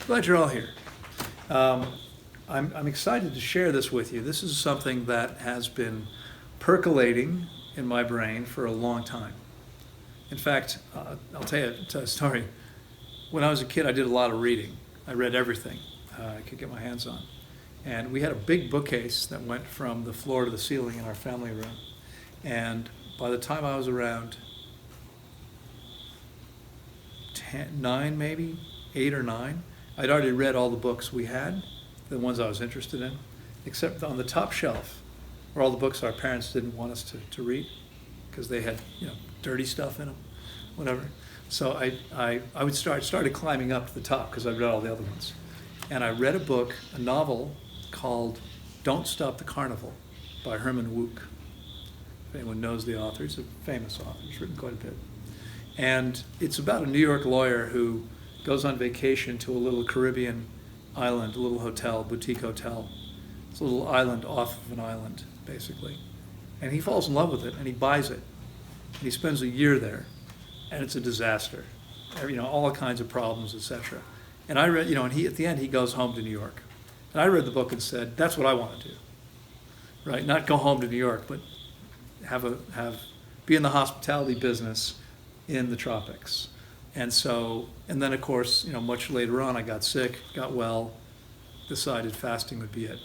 Glad you're all here. Um, I'm excited to share this with you. This is something that has been percolating in my brain for a long time. In fact, I'll tell you a story. When I was a kid, I did a lot of reading. I read everything I could get my hands on. And we had a big bookcase that went from the floor to the ceiling in our family room. And by the time I was around 9 maybe, 8 or 9, I'd already read all the books we had, the ones I was interested in, except on the top shelf were all the books our parents didn't want us to read because they had, dirty stuff in them, whatever. So I started climbing up to the top because I read all the other ones. And I read a novel called Don't Stop the Carnival by Herman Wouk. If anyone knows the author, he's a famous author. He's written quite a bit. And it's about a New York lawyer who goes on vacation to a little Caribbean island, a little hotel, boutique hotel. It's a little island off of an island, basically. And he falls in love with it, and he buys it. And he spends a year there, and it's a disaster. All kinds of problems, etc. And I read, and at the end he goes home to New York. And I read the book and said, that's what I want to do, right? Not go home to New York, but be in the hospitality business in the tropics. And then of course, much later on I got sick, got well, decided fasting would be it.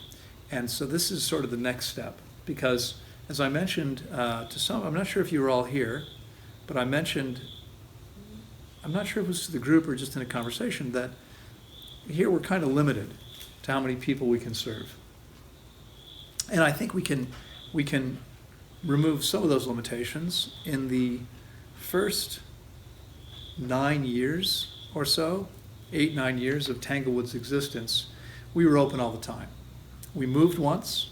And so this is sort of the next step, because as I mentioned to some, I'm not sure if you were all here, but I mentioned, I'm not sure if it was to the group or just in a conversation, that here we're kind of limited to how many people we can serve. And I think we can remove some of those limitations. In the first 9 years or so, 8, 9 years of Tanglewood's existence, we were open all the time. We moved once.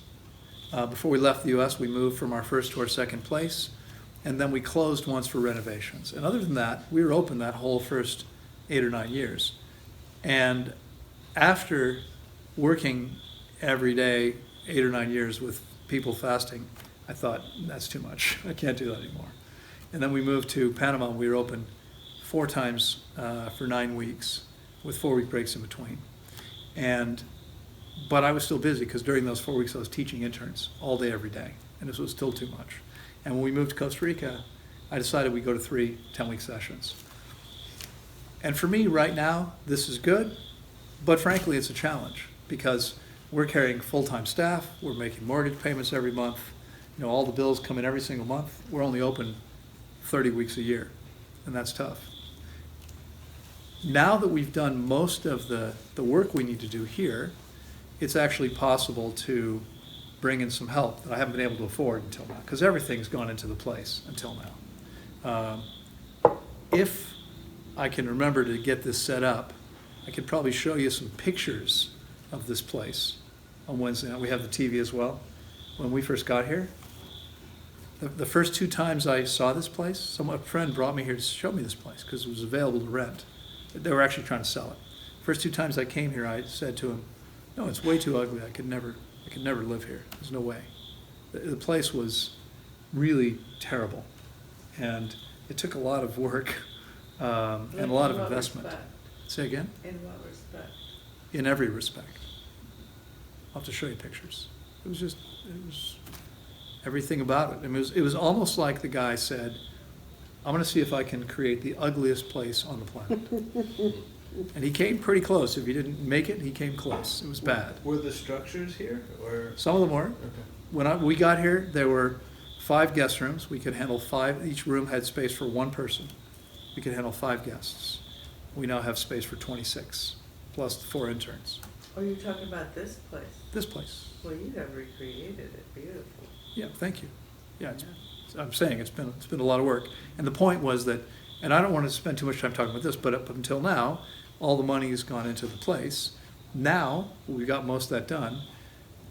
Before we left the U.S., we moved from our first to our second place, and then we closed once for renovations. And other than that, we were open that whole first 8 or 9 years. And after working every day 8 or 9 years with people fasting, I thought, that's too much. I can't do that anymore. And then we moved to Panama. We were open 4 times for 9 weeks with 4-week breaks in between. But I was still busy because during those 4 weeks I was teaching interns all day, every day. And this was still too much. And when we moved to Costa Rica, I decided we'd go to 3 10-week sessions. And for me right now, this is good, but frankly it's a challenge because we're carrying full-time staff, we're making mortgage payments every month, all the bills come in every single month. We're only open 30 weeks a year, and that's tough. Now that we've done most of the work we need to do here, it's actually possible to bring in some help that I haven't been able to afford until now, because everything's gone into the place until now. If I can remember to get this set up, I could probably show you some pictures of this place on Wednesday night. We have the TV as well. When we first got here, the first 2 times I saw this place, a friend brought me here to show me this place because it was available to rent. They were actually trying to sell it. First 2 times I came here, I said to him, no, it's way too ugly. I could never live here. There's no way. The place was really terrible. And it took a lot of work and a lot of investment. Respect? Say again? In what respect? In every respect. I'll have to show you pictures. It was everything about it. I mean, it was almost like the guy said, I'm going to see if I can create the ugliest place on the planet. And he came pretty close. If he didn't make it, he came close. It was bad. Were the structures here, or? Some of them were. Okay. When we got here, there were 5 guest rooms. We could handle 5. Each room had space for 1 person. We could handle 5 guests. We now have space for 26, plus 4 interns. Oh, you're talking about this place? This place. Well, you have recreated it. Beautiful. Yeah, thank you. Yeah, I'm saying it's been a lot of work. And the point was that, and I don't want to spend too much time talking about this, but up until now, all the money has gone into the place. Now, we got most of that done.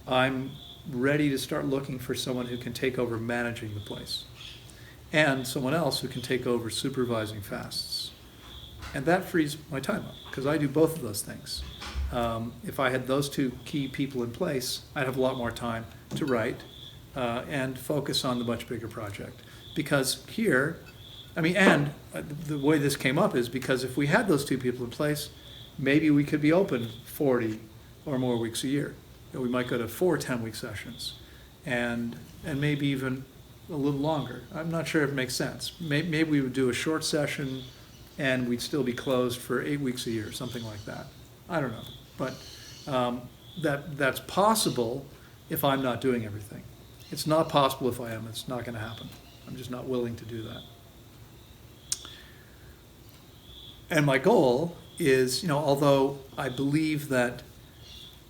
I'm ready to start looking for someone who can take over managing the place and someone else who can take over supervising fasts. And that frees my time up because I do both of those things. If I had those 2 key people in place, I'd have a lot more time to write and focus on the much bigger project. Because here, the way this came up is because if we had those 2 people in place, maybe we could be open 40 or more weeks a year. We might go to 4 10-week sessions, and maybe even a little longer. I'm not sure if it makes sense. Maybe we would do a short session and we'd still be closed for 8 weeks a year, something like that. I don't know, but that's possible if I'm not doing everything. It's not possible if I am. It's not going to happen. I'm just not willing to do that. And my goal is, although I believe that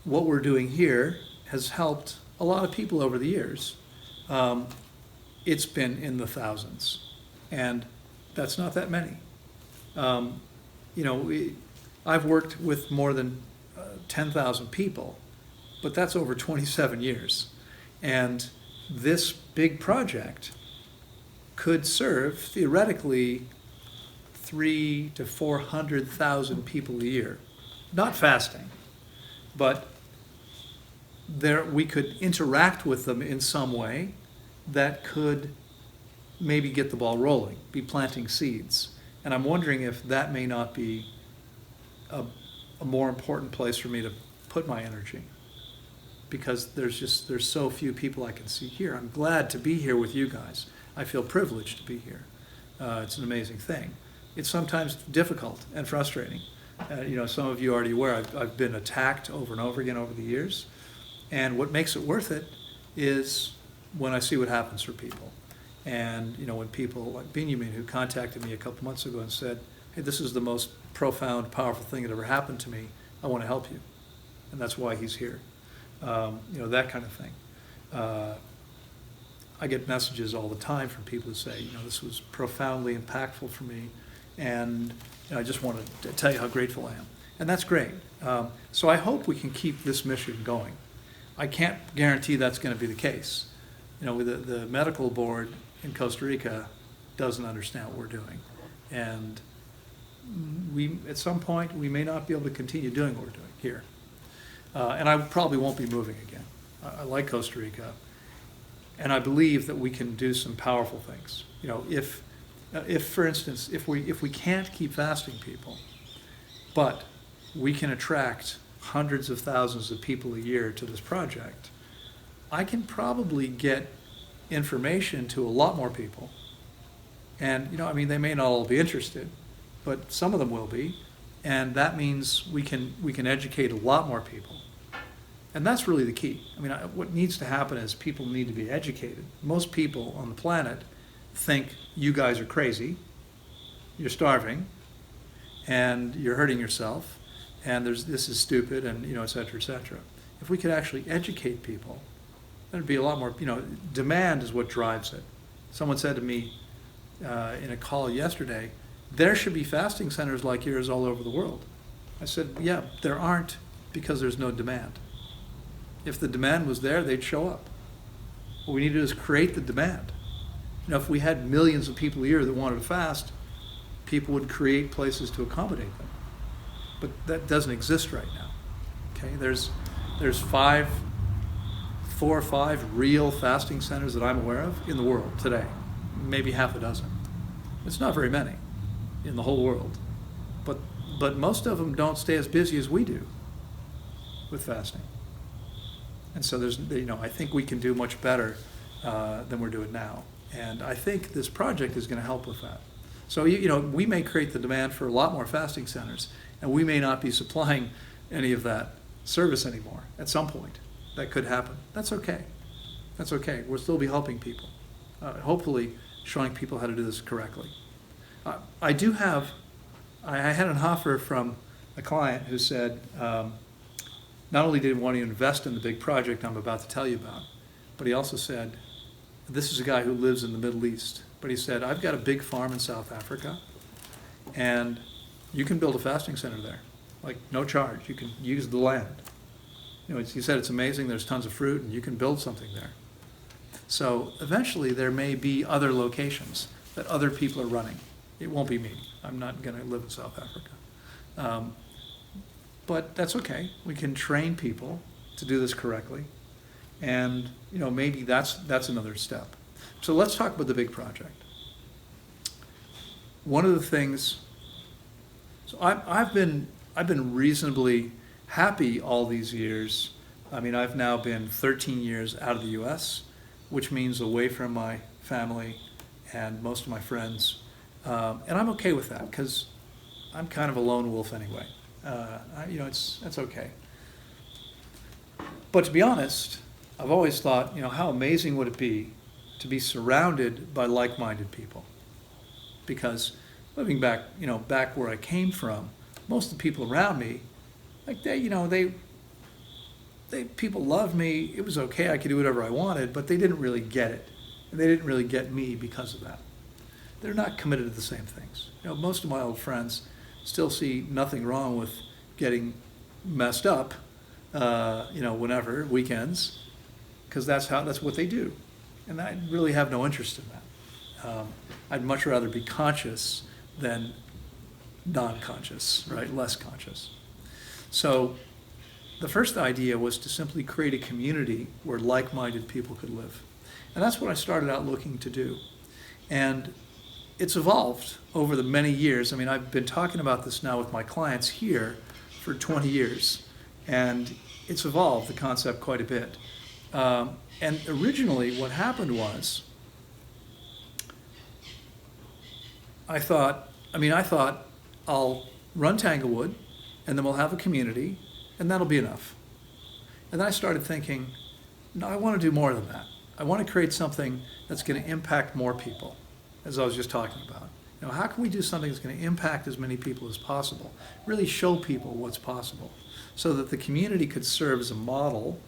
what we're doing here has helped a lot of people over the years, it's been in the thousands, and that's not that many. I've worked with more than 10,000 people, but that's over 27 years. And this big project could serve, theoretically, 300,000 to 400,000 people a year. Not fasting, but we could interact with them in some way that could maybe get the ball rolling, be planting seeds. And I'm wondering if that may not be a more important place for me to put my energy, because there's so few people I can see here. I'm glad to be here with you guys. I feel privileged to be here. It's an amazing thing. It's sometimes difficult and frustrating. Some of you are already aware I've been attacked over and over again over the years. And what makes it worth it is when I see what happens for people. And when people like Benjamin, who contacted me a couple months ago and said, hey, this is the most profound, powerful thing that ever happened to me. I want to help you. And that's why he's here. That kind of thing. I get messages all the time from people who say, this was profoundly impactful for me, and I just wanted to tell you how grateful I am. And that's great. So I hope we can keep this mission going. I can't guarantee that's going to be the case. The medical board in Costa Rica doesn't understand what we're doing. And at some point, we may not be able to continue doing what we're doing here. And I probably won't be moving again. I like Costa Rica. And I believe that we can do some powerful things. If for instance, if we can't keep fasting people, but we can attract hundreds of thousands of people a year to this project, I can probably get information to a lot more people. And, they may not all be interested, but some of them will be. And that means we can educate a lot more people. And that's really the key. What needs to happen is people need to be educated. Most people on the planet think you guys are crazy, you're starving, and you're hurting yourself, and this is stupid, and et cetera, et cetera. If we could actually educate people, there'd be a lot more. Demand is what drives it. Someone said to me in a call yesterday, there should be fasting centers like yours all over the world. I said, yeah, there aren't, because there's no demand. If the demand was there, they'd show up. What we need to do is create the demand. If we had millions of people a year that wanted to fast, people would create places to accommodate them. But that doesn't exist right now. Okay, there's 4 or 5 real fasting centers that I'm aware of in the world today, maybe half a dozen. It's not very many in the whole world, but most of them don't stay as busy as we do with fasting. And so I think we can do much better than we're doing now. And I think this project is going to help with that. So, we may create the demand for a lot more fasting centers, and we may not be supplying any of that service anymore at some point. That could happen. That's okay. That's okay. We'll still be helping people, hopefully showing people how to do this correctly. I had an offer from a client who said, not only did he want to invest in the big project I'm about to tell you about, but he also said, this is a guy who lives in the Middle East, but he said, I've got a big farm in South Africa, and you can build a fasting center there, like no charge. You can use the land. He said it's amazing, there's tons of fruit, and you can build something there. So eventually there may be other locations that other people are running. It won't be me. I'm not going to live in South Africa. But that's okay. We can train people to do this correctly. And, maybe that's another step. So let's talk about the big project. One of the things, so I've been I've been reasonably happy all these years. I mean, I've now been 13 years out of the US, which means away from my family and most of my friends. And I'm okay with that because I'm kind of a lone wolf anyway. It's okay. But to be honest, I've always thought, how amazing would it be to be surrounded by like-minded people? Because living back where I came from, most of the people around me, like people loved me. It was okay. I could do whatever I wanted, but they didn't really get it. And they didn't really get me because of that. They're not committed to the same things. Most of my old friends still see nothing wrong with getting messed up, whenever, weekends, because that's what they do. And I really have no interest in that. I'd much rather be conscious than non-conscious, right? Less conscious. So the first idea was to simply create a community where like-minded people could live. And that's what I started out looking to do. And it's evolved over the many years. I mean, I've been talking about this now with my clients here for 20 years. And it's evolved, the concept, quite a bit. And originally what happened was, I thought I'll run Tanglewood, and then we'll have a community, and that'll be enough. And then I started thinking, no, I want to do more than that. I want to create something that's going to impact more people, as I was just talking about. How can we do something that's going to impact as many people as possible? Really show people what's possible, so that the community could serve as a model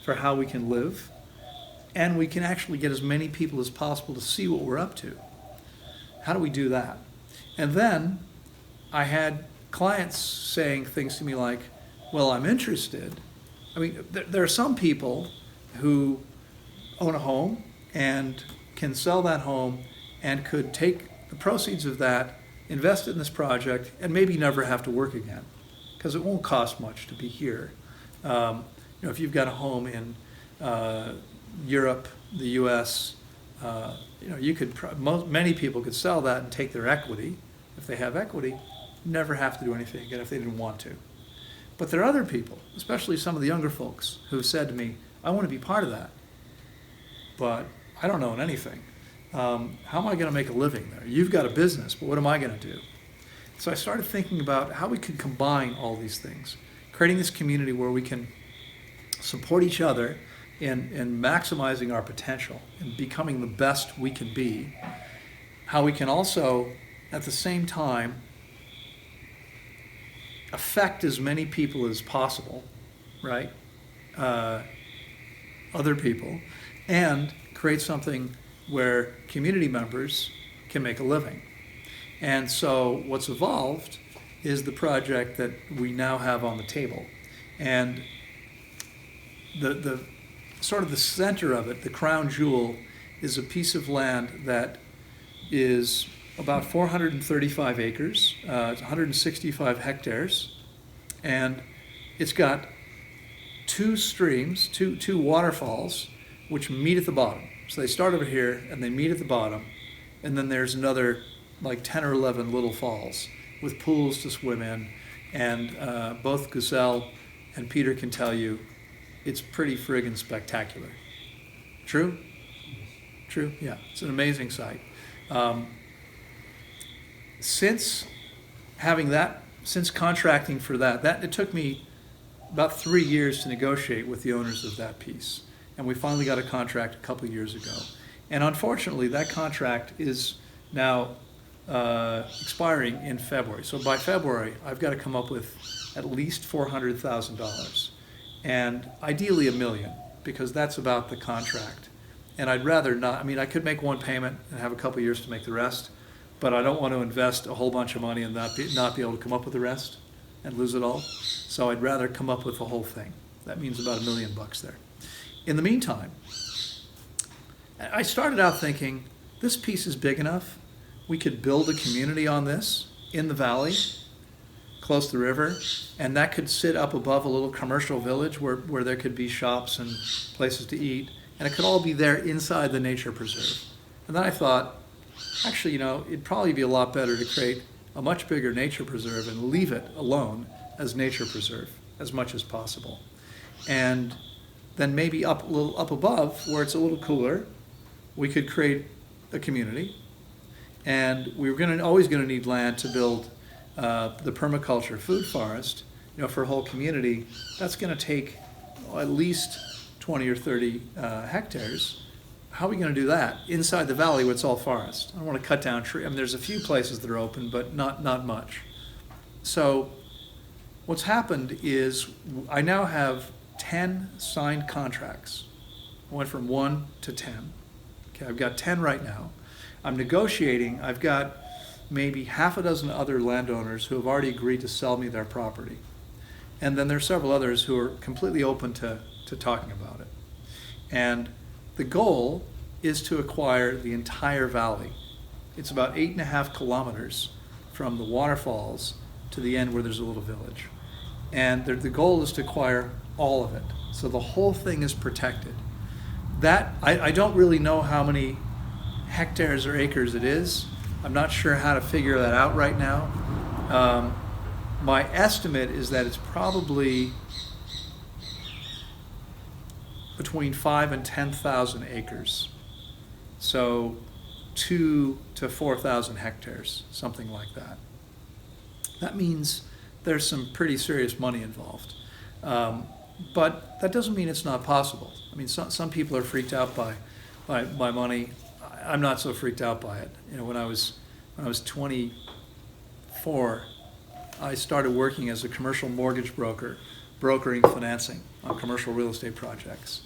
for how we can live, and we can actually get as many people as possible to see what we're up to. How do we do that? And then I had clients saying things to me like, well, I'm interested. I mean, there are some people who own a home and can sell that home and could take the proceeds of that, invest it in this project, and maybe never have to work again, because it won't cost much to be here. If you've got a home in Europe, the U.S., many people could sell that and take their equity. If they have equity, never have to do anything again if they didn't want to. But there are other people, especially some of the younger folks, who've said to me, I want to be part of that, but I don't own anything. How am I going to make a living there? You've got a business, but what am I going to do? So I started thinking about how we could combine all these things, creating this community where we can support each other in maximizing our potential and becoming the best we can be. How we can also, at the same time, affect as many people as possible, right? Other people, and create something where community members can make a living. And so what's evolved is the project that we now have on the table. And the sort of the center of it, the crown jewel, is a piece of land that is about 435 acres, it's 165 hectares, and it's got two streams, two waterfalls, which meet at the bottom. So they start over here and they meet at the bottom, and then there's another like 10 or 11 little falls with pools to swim in, and both Gazelle and Peter can tell you it's pretty friggin' spectacular. True? True? Yeah, it's an amazing site. Since contracting for that, it took me about 3 years to negotiate with the owners of that piece. And we finally got a contract a couple of years ago. And unfortunately, that contract is now expiring in February. So by February, I've got to come up with at least $400,000. And ideally $1 million, because that's about the contract. And I'd rather not, I could make one payment and have a couple of years to make the rest, but I don't want to invest a whole bunch of money and not be able to come up with the rest and lose it all. So I'd rather come up with the whole thing. That means about $1 million there. In the meantime, I started out thinking, this piece is big enough. We could build a community on this in the valley, close to the river, and that could sit up above a little commercial village where there could be shops and places to eat, and it could all be there inside the nature preserve. And then I thought, actually, it'd probably be a lot better to create a much bigger nature preserve and leave it alone as nature preserve as much as possible. And then maybe up a little up above where it's a little cooler, we could create a community. And we were always going to need land to build the permaculture food forest, for a whole community. That's going to take at least 20 or 30 hectares. How are we going to do that inside the valley where it's all forest? I don't want to cut down trees. I mean, there's a few places that are open, but not much. So what's happened is I now have 10 signed contracts. I went from 1 to 10. Okay, I've got 10 right now. I'm negotiating. I've got maybe half a dozen other landowners who have already agreed to sell me their property. And then there's several others who are completely open to talking about it. And the goal is to acquire the entire valley. It's about 8.5 kilometers from the waterfalls to the end where there's a little village. And the goal is to acquire all of it. So the whole thing is protected. That, I don't really know how many hectares or acres it is. I'm not sure how to figure that out right now. My estimate is that it's probably between 5,000 and 10,000 acres. So 2,000 to 4,000 hectares, something like that. That means there's some pretty serious money involved. But that doesn't mean it's not possible. I mean, some people are freaked out by money. I'm not so freaked out by it. When I was 24, I started working as a commercial mortgage broker, brokering financing on commercial real estate projects.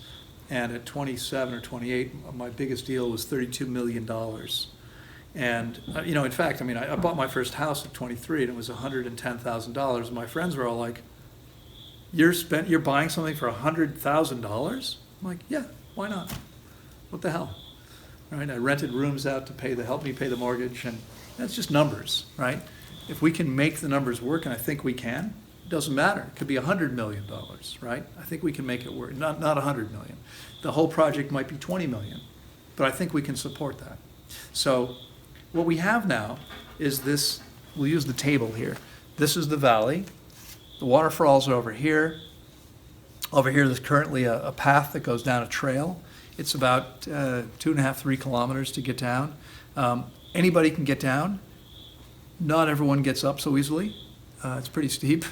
And at 27 or 28, my biggest deal was $32 million. And, in fact, I bought my first house at 23 and it was $110,000. My friends were all like, you're buying something for $100,000? I'm like, yeah, why not? What the hell? Right? I rented rooms out to help me pay the mortgage, and that's just numbers, right? If we can make the numbers work, and I think we can, it doesn't matter. It could be $100 million, right? I think we can make it work. Not $100 million. The whole project might be $20 million, but I think we can support that. So what we have now is this. We'll use the table here. This is the valley. The waterfalls are over here. Over here, there's currently a path that goes down a trail. It's about 2.5, 3 kilometers to get down. Anybody can get down. Not everyone gets up so easily. It's pretty steep.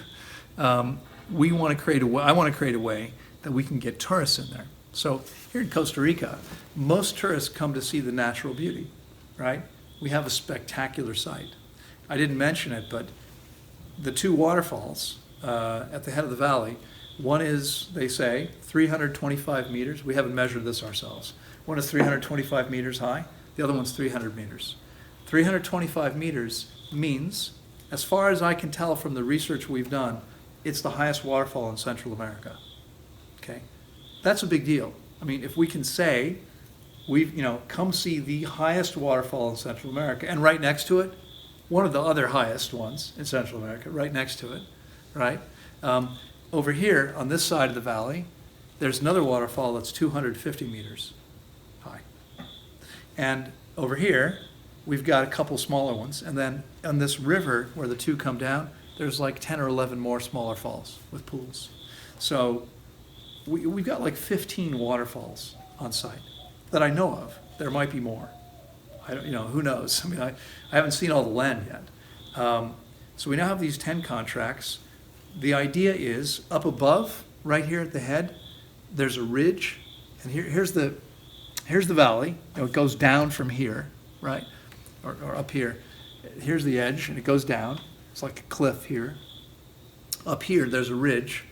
I want to create a way that we can get tourists in there. So here in Costa Rica, most tourists come to see the natural beauty, right? We have a spectacular site. I didn't mention it, but the 2 waterfalls at the head of the valley, one is, they say, 325 meters. We haven't measured this ourselves. One is 325 meters high. The other one's 300 meters. 325 meters means, as far as I can tell from the research we've done, it's the highest waterfall in Central America. Okay? That's a big deal. I mean, if we can say, come see the highest waterfall in Central America, and right next to it, one of the other highest ones in Central America, right next to it, right? Over here, on this side of the valley, there's another waterfall that's 250 meters high. And over here, we've got a couple smaller ones. And then on this river where the 2 come down, there's like 10 or 11 more smaller falls with pools. So we've got like 15 waterfalls on site that I know of. There might be more. I don't, who knows? I mean, I haven't seen all the land yet. So we now have these 10 contracts. The idea is up above, right here at the head, there's a ridge, and here's the valley. It goes down from here, right, or up here. Here's the edge, and it goes down. It's like a cliff here. Up here, there's a ridge.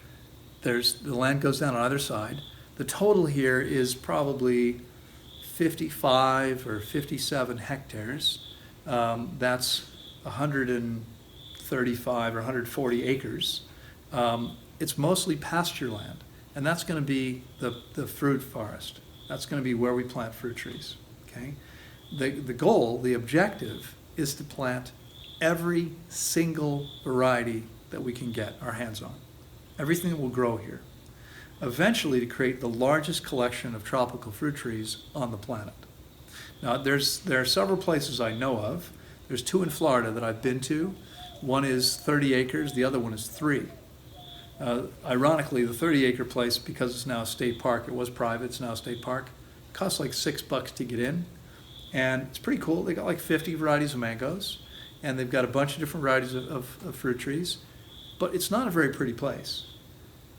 The land goes down on either side. The total here is probably 55 or 57 hectares. That's 135 or 140 acres. It's mostly pasture land, and that's going to be the fruit forest. That's going to be where we plant fruit trees. Okay, the goal, the objective, is to plant every single variety that we can get our hands on, everything that will grow here, eventually to create the largest collection of tropical fruit trees on the planet. Now, there are several places I know of. There's 2 in Florida that I've been to. One is 30 acres, the other one is 3. Ironically, the 30-acre place, because it's now a state park, it was private, it's now a state park, costs like $6 to get in. And it's pretty cool. They got like 50 varieties of mangoes, and they've got a bunch of different varieties of fruit trees. But it's not a very pretty place.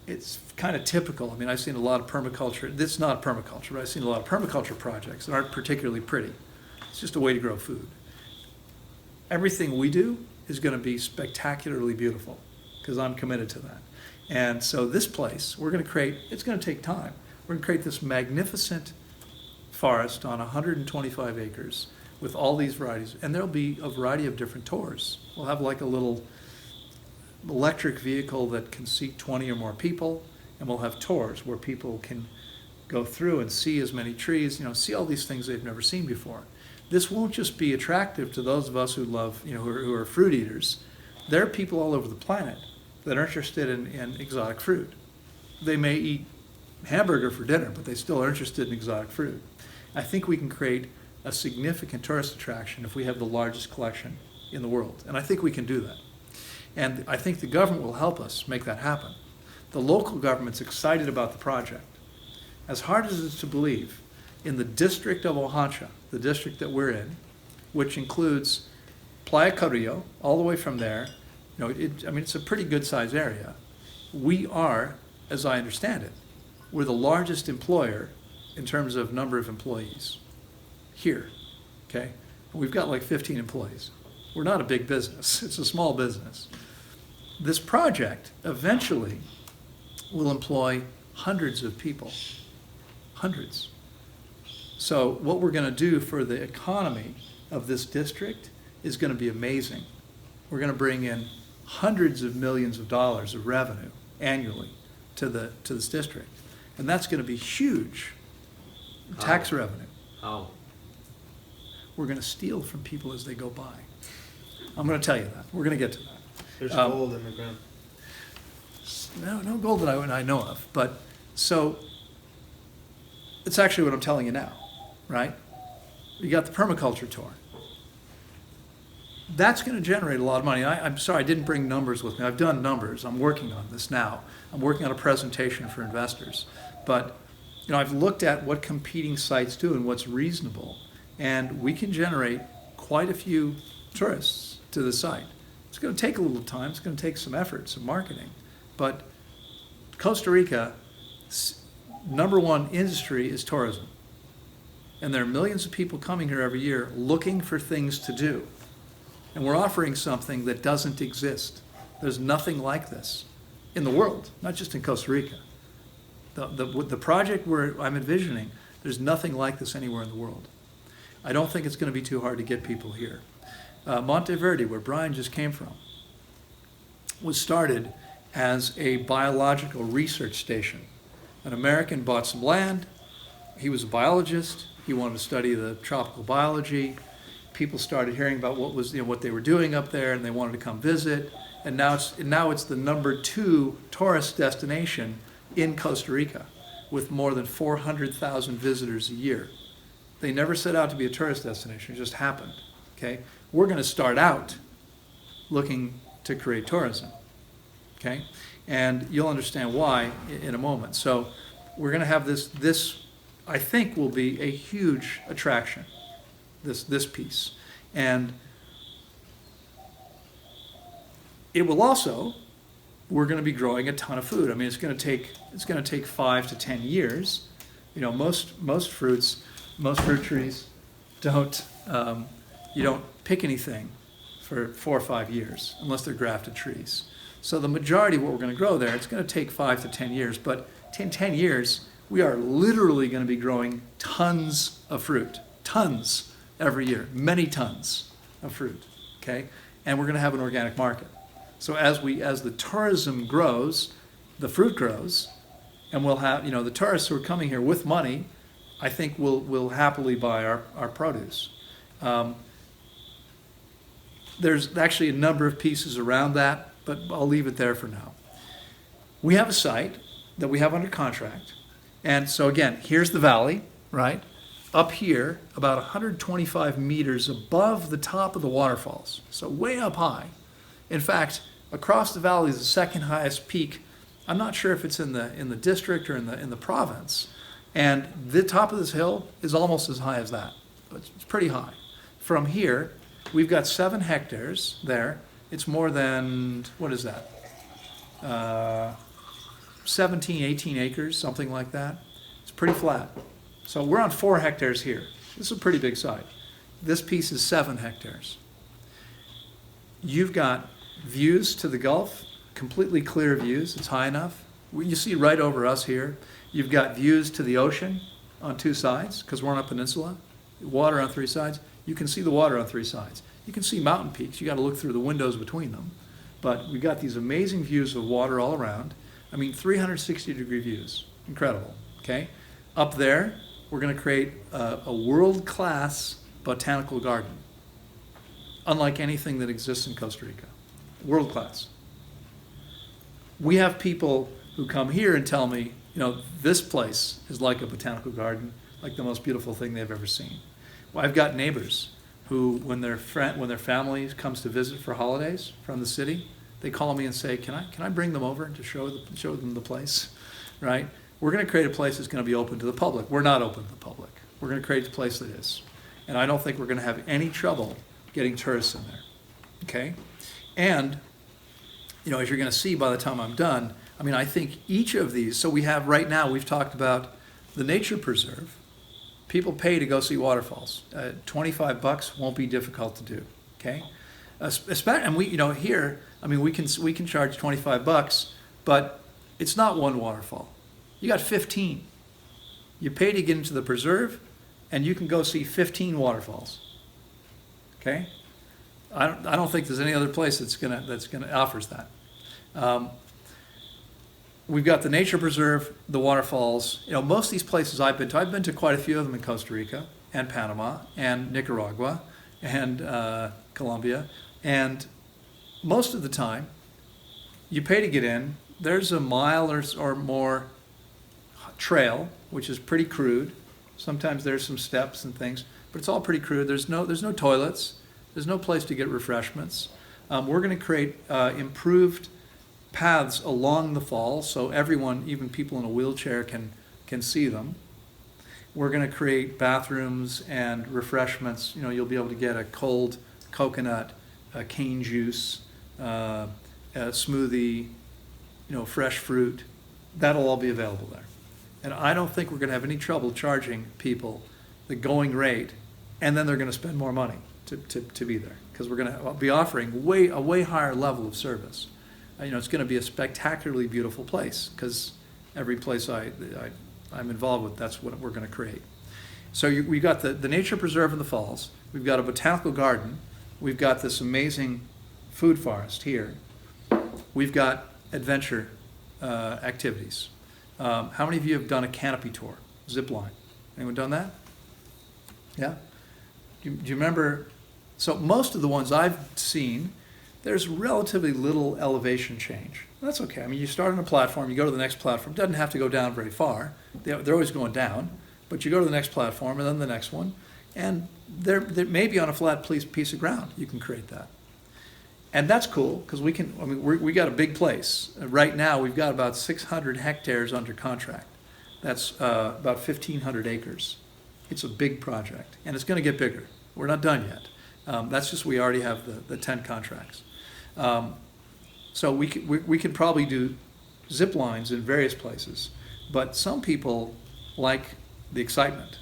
It's kind of typical. I mean, I've seen a lot of permaculture. This is not permaculture, but I've seen a lot of permaculture projects that aren't particularly pretty. It's just a way to grow food. Everything we do is going to be spectacularly beautiful because I'm committed to that. And so this place, we're going to create, it's going to take time. We're going to create this magnificent forest on 125 acres with all these varieties. And there'll be a variety of different tours. We'll have like a little electric vehicle that can seat 20 or more people, and we'll have tours where people can go through and see as many trees, see all these things they've never seen before. This won't just be attractive to those of us who love, who are fruit eaters. There are people all over the planet that are interested in exotic fruit. They may eat hamburger for dinner, but they still are interested in exotic fruit. I think we can create a significant tourist attraction if we have the largest collection in the world, and I think we can do that. And I think the government will help us make that happen. The local government's excited about the project. As hard as it is to believe, in the district of Olancha, the district that we're in, which includes Playa Carrillo, all the way from there, it's a pretty good sized area. We are, as I understand it, we're the largest employer in terms of number of employees here, okay? We've got like 15 employees. We're not a big business, it's a small business. This project eventually will employ hundreds of people, hundreds. So what we're going to do for the economy of this district is going to be amazing. We're going to bring in hundreds of millions of dollars of revenue annually to this district. And that's going to be huge tax revenue. How? We're going to steal from people as they go by. I'm going to tell you that. We're going to get to that. There's gold in the ground. No gold that I know of. But so it's actually what I'm telling you now, right? You got the permaculture tour. That's going to generate a lot of money. I'm sorry, I didn't bring numbers with me. I've done numbers. I'm working on this now. I'm working on a presentation for investors. But I've looked at what competing sites do and what's reasonable. And we can generate quite a few tourists to the site. It's going to take a little time. It's going to take some effort, some marketing. But Costa Rica, number one industry is tourism. And there are millions of people coming here every year looking for things to do. And we're offering something that doesn't exist. There's nothing like this in the world, not just in Costa Rica. The project I'm envisioning, there's nothing like this anywhere in the world. I don't think it's going to be too hard to get people here. Monteverde, where Brian just came from, was started as a biological research station. An American bought some land. He was a biologist. He wanted to study the tropical biology. People started hearing about what they were doing up there, and they wanted to come visit. And now it's the number 2 tourist destination in Costa Rica, with more than 400,000 visitors a year. They never set out to be a tourist destination; it just happened. Okay, we're going to start out looking to create tourism. Okay, and you'll understand why in a moment. So we're going to have this. I think will be a huge attraction. This piece, and it will also. We're going to be growing a ton of food. I mean, it's going to take 5 to 10 years. Most fruit trees don't. You don't pick anything for 4 or 5 years unless they're grafted trees. So the majority of what we're going to grow there, it's going to take 5 to 10 years. But in 10 years, we are literally going to be growing tons of fruit, tons every year, many tons of fruit. Okay, and we're going to have an organic market. So as the tourism grows, the fruit grows, and we'll have the tourists who are coming here with money, I think will happily buy our produce. There's actually a number of pieces around that, but I'll leave it there for now. We have a site that we have under contract, and so again, here's the valley, right? Up here, about 125 meters above the top of the waterfalls, so way up high. In fact, across the valley is the second highest peak I'm not sure if it's in the district or in the province. And the top of this hill is almost as high as that. It's pretty high. From here, we've got 7 hectares there. It's more than, what is that? 17, 18 acres, something like that. It's pretty flat. So we're on 4 hectares here. This is a pretty big site. This piece is 7 hectares. You've got views to the Gulf, completely clear views. It's high enough. You see right over us here. You've got views to the ocean on 2 sides, because we're on a peninsula. Water on 3 sides. You can see the water on 3 sides. You can see mountain peaks. You got to look through the windows between them. But we've got these amazing views of water all around. I mean, 360-degree views. Incredible, okay? Up there, we're going to create a world-class botanical garden, unlike anything that exists in Costa Rica. World-class. We have people who come here and tell me, this place is like a botanical garden, like the most beautiful thing they've ever seen. Well, I've got neighbors who, when their family comes to visit for holidays from the city, they call me and say, can I bring them over to show them the place, right? We're going to create a place that's going to be open to the public. We're not open to the public. We're going to create a place that is. And I don't think we're going to have any trouble getting tourists in there, okay? And, as you're going to see by the time I'm done, I think each of these, so we have right now, we've talked about the nature preserve. People pay to go see waterfalls. $25 won't be difficult to do, okay? And we, here, we can charge $25, but it's not one waterfall. You got 15. You pay to get into the preserve, and you can go see 15 waterfalls. Okay? I don't think there's any other place that's gonna offers that. We've got the nature preserve, the waterfalls. Most of these places I've been to quite a few of them in Costa Rica and Panama and Nicaragua and Colombia. And most of the time, you pay to get in. There's a mile or more trail, which is pretty crude. Sometimes there's some steps and things, but it's all pretty crude. There's no toilets. There's no place to get refreshments. We're going to create improved paths along the falls, so everyone, even people in a wheelchair, can see them. We're going to create bathrooms and refreshments. You'll be able to get a cold coconut, a cane juice, a smoothie, fresh fruit. That'll all be available there. And I don't think we're going to have any trouble charging people the going rate, and then they're going to spend more money to be there, because we're going to be offering a way higher level of service. It's going to be a spectacularly beautiful place, because every place I'm involved with, that's what we're going to create. So we've got the nature preserve in the falls. We've got a botanical garden. We've got this amazing food forest here. We've got adventure activities. How many of you have done a canopy tour, zip line? Anyone done that? Yeah? Do you remember? So most of the ones I've seen, there's relatively little elevation change. That's okay. You start on a platform, you go to the next platform. It doesn't have to go down very far. They're always going down. But you go to the next platform and then the next one. And there may be on a flat piece of ground, you can create that. And that's cool, because we got a big place. Right now, we've got about 600 hectares under contract. That's about 1,500 acres. It's a big project, and it's going to get bigger. We're not done yet. That's just, we already have the 10 contracts. So we could probably do zip lines in various places, but some people like the excitement,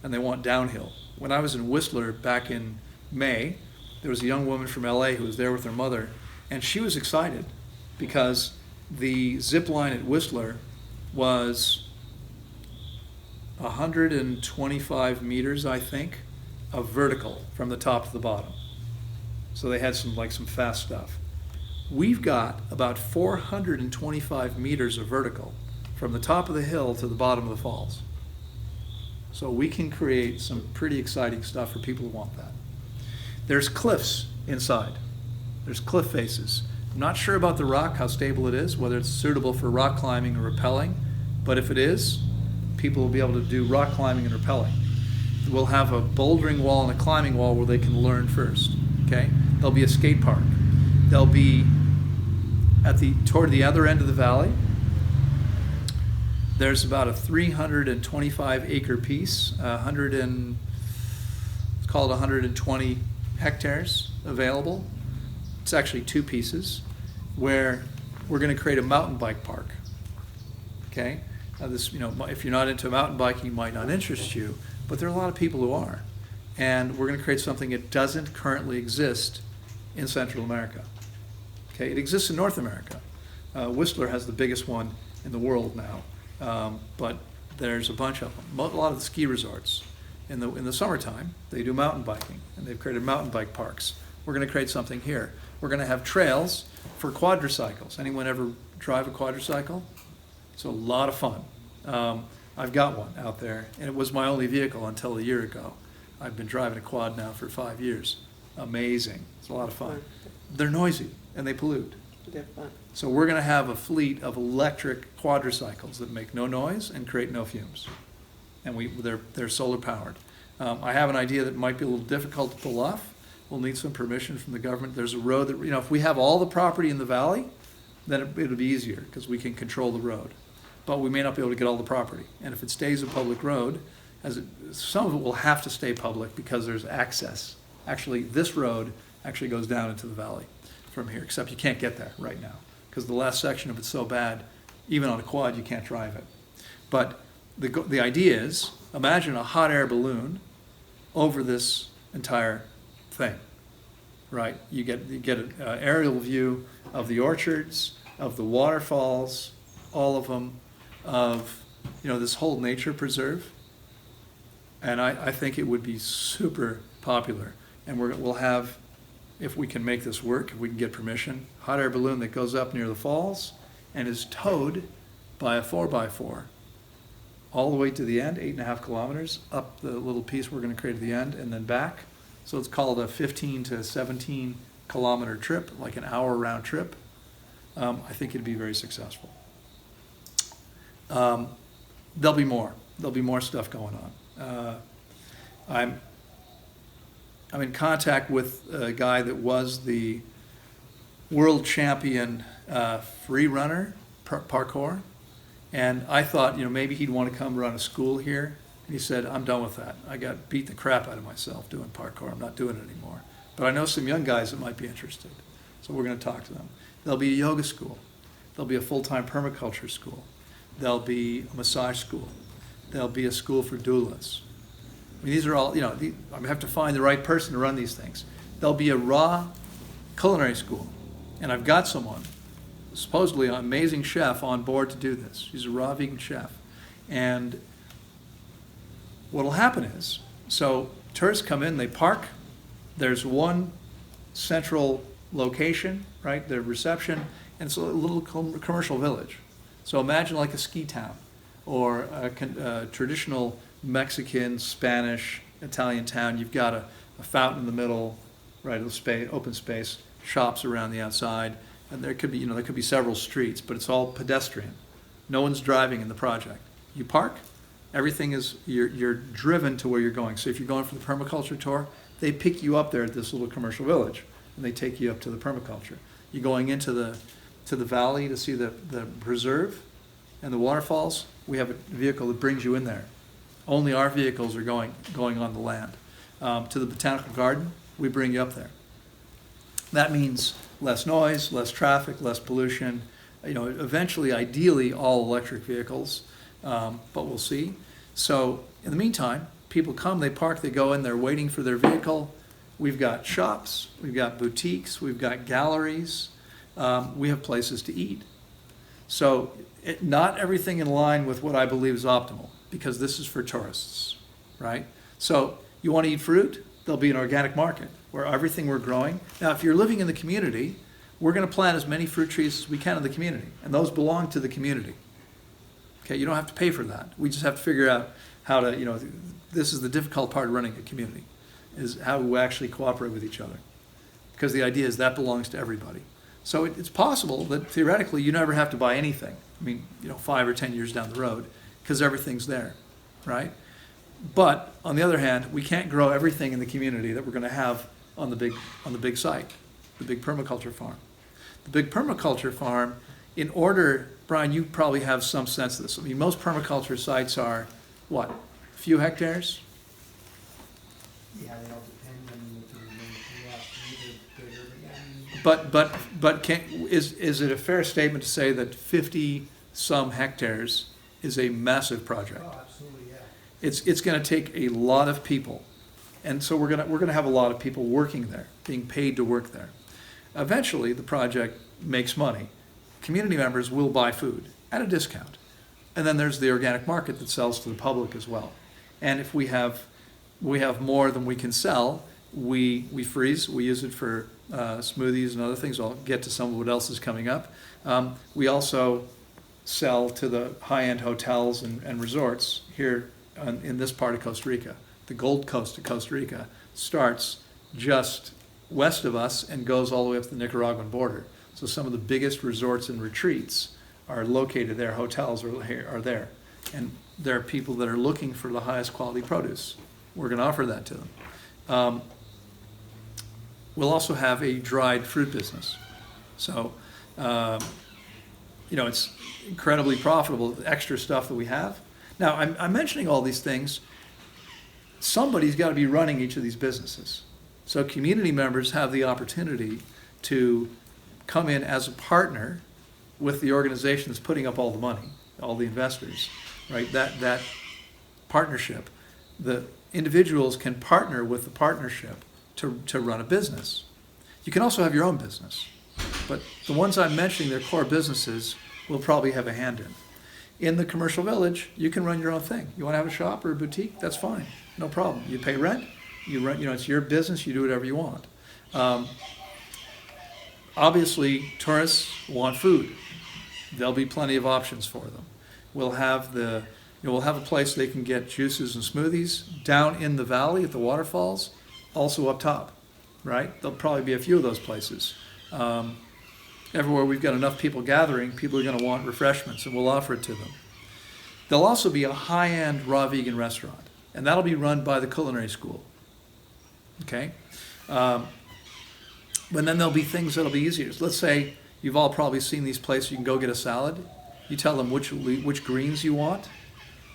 and they want downhill. When I was in Whistler back in May, there was a young woman from LA who was there with her mother, and she was excited because the zip line at Whistler was 125 meters, I think, of vertical from the top to the bottom. So they had some fast stuff. We've got about 425 meters of vertical from the top of the hill to the bottom of the falls. So we can create some pretty exciting stuff for people who want that. There's cliffs inside. There's cliff faces. I'm not sure about the rock, how stable it is, whether it's suitable for rock climbing or rappelling, but if it is, people will be able to do rock climbing and rappelling. We'll have a bouldering wall and a climbing wall where they can learn first, okay? There'll be a skate park. There'll be, toward the other end of the valley, There's about a 325 acre piece, let's call it 120 hectares available. It's actually two pieces where we're going to create a mountain bike park. Okay? Now this, if you're not into mountain biking, it might not interest you, but there are a lot of people who are. And we're going to create something that doesn't currently exist in Central America. Okay? It exists in North America. Whistler has the biggest one in the world now, but there's a bunch of them. A lot of the ski resorts in the summertime, they do mountain biking, and they've created mountain bike parks. We're going to create something here. We're going to have trails for quadricycles. Anyone ever drive a quadricycle? It's a lot of fun. I've got one out there, and it was my only vehicle until a year ago. I've been driving a quad now for 5 years. Amazing. It's a lot of fun. They're noisy, and they pollute. They're fun. So we're going to have a fleet of electric quadricycles that make no noise and create no fumes. And they're solar powered. I have an idea that might be a little difficult to pull off. We'll need some permission from the government. There's a road that, if we have all the property in the valley, then it'll be easier because we can control the road. But we may not be able to get all the property. And if it stays a public road, some of it will have to stay public because there's access. Actually, this road actually goes down into the valley from here, except you can't get there right now because the last section of it's so bad, even on a quad, you can't drive it. But the idea is, imagine a hot air balloon over this entire thing, right? You get an aerial view of the orchards, of the waterfalls, all of them, of this whole nature preserve. And I think it would be super popular. And we'll have, if we can make this work, if we can get permission, hot air balloon that goes up near the falls and is towed by a 4x4 all the way to the end, 8.5 kilometers, up the little piece we're going to create at the end, and then back. So it's called a 15 to 17 kilometer trip, like an hour round trip. I think it'd be very successful. There'll be more. There'll be more stuff going on. I'm in contact with a guy that was the world champion free runner, parkour. And I thought, maybe he'd want to come run a school here. And he said, I'm done with that. I got beat the crap out of myself doing parkour. I'm not doing it anymore. But I know some young guys that might be interested. So we're going to talk to them. There'll be a yoga school. There'll be a full-time permaculture school. There'll be a massage school. There'll be a school for doulas. I mean, these are all, I have to find the right person to run these things. There'll be a raw culinary school. And I've got someone, supposedly an amazing chef, on board to do this. He's a raw vegan chef. And what'll happen is, so tourists come in, they park, there's one central location, right, the reception, and it's a little commercial village. So imagine like a ski town or a traditional Mexican, Spanish, Italian town. You've got a fountain in the middle, right, open space, shops around the outside, and there could be several streets, but it's all pedestrian. No one's driving in the project. You park, everything is, you're driven to where you're going. So if you're going for the permaculture tour, they pick you up there at this little commercial village, and they take you up to the permaculture. You're going into the valley to see the preserve and the waterfalls. We have a vehicle that brings you in there. Only our vehicles are going on the land. To the Botanical Garden, we bring you up there. That means less noise, less traffic, less pollution. Eventually, ideally, all electric vehicles, but we'll see. So in the meantime, people come, they park, they go in, they're waiting for their vehicle. We've got shops, we've got boutiques, we've got galleries, we have places to eat. So not everything in line with what I believe is optimal, because this is for tourists, right? So you want to eat fruit? There'll be an organic market where everything we're growing. Now, if you're living in the community, we're going to plant as many fruit trees as we can in the community, and those belong to the community. Okay, you don't have to pay for that. We just have to figure out how to, this is the difficult part of running a community, is how we actually cooperate with each other. Because the idea is that belongs to everybody. So it's possible that theoretically you never have to buy anything. 5 or 10 years down the road, because everything's there, right? But on the other hand, we can't grow everything in the community that we're going to have on the big site, the big permaculture farm. The big permaculture farm, in order Brian, you probably have some sense of this. I mean, most permaculture sites are, what, a few hectares? Yeah, they all depend on what the, yeah, bigger, But is it a fair statement to say that 50-some hectares is a massive project? oh, absolutely, yeah. It's gonna take a lot of people. And so we're gonna have a lot of people working there, being paid to work there. Eventually, the project makes money. Community members will buy food at a discount. And then there's the organic market that sells to the public as well. And if we have more than we can sell, we freeze, we use it for smoothies and other things. I'll get to some of what else is coming up. We also sell to the high-end hotels and resorts here in this part of Costa Rica. The Gold Coast of Costa Rica starts just west of us and goes all the way up to the Nicaraguan border. So some of the biggest resorts and retreats are located there, hotels are there. And there are people that are looking for the highest quality produce. We're going to offer that to them. We'll also have a dried fruit business. So, it's incredibly profitable, the extra stuff that we have. Now, I'm mentioning all these things. Somebody's got to be running each of these businesses. So community members have the opportunity to come in as a partner with the organization that's putting up all the money, all the investors, right? That partnership. The individuals can partner with the partnership to run a business. You can also have your own business, but the ones I'm mentioning, their core businesses, will probably have a hand in. In the commercial village, you can run your own thing. You want to have a shop or a boutique? That's fine, no problem. You pay rent, you rent, it's your business, you do whatever you want. Obviously, tourists want food. There'll be plenty of options for them. We'll have we'll have a place they can get juices and smoothies down in the valley at the waterfalls, also up top, right? There'll probably be a few of those places. Everywhere we've got enough people gathering, people are going to want refreshments, and we'll offer it to them. There'll also be a high-end raw vegan restaurant, and that'll be run by the culinary school. Okay? And then there'll be things that'll be easier. Let's say you've all probably seen these places you can go get a salad. You tell them which greens you want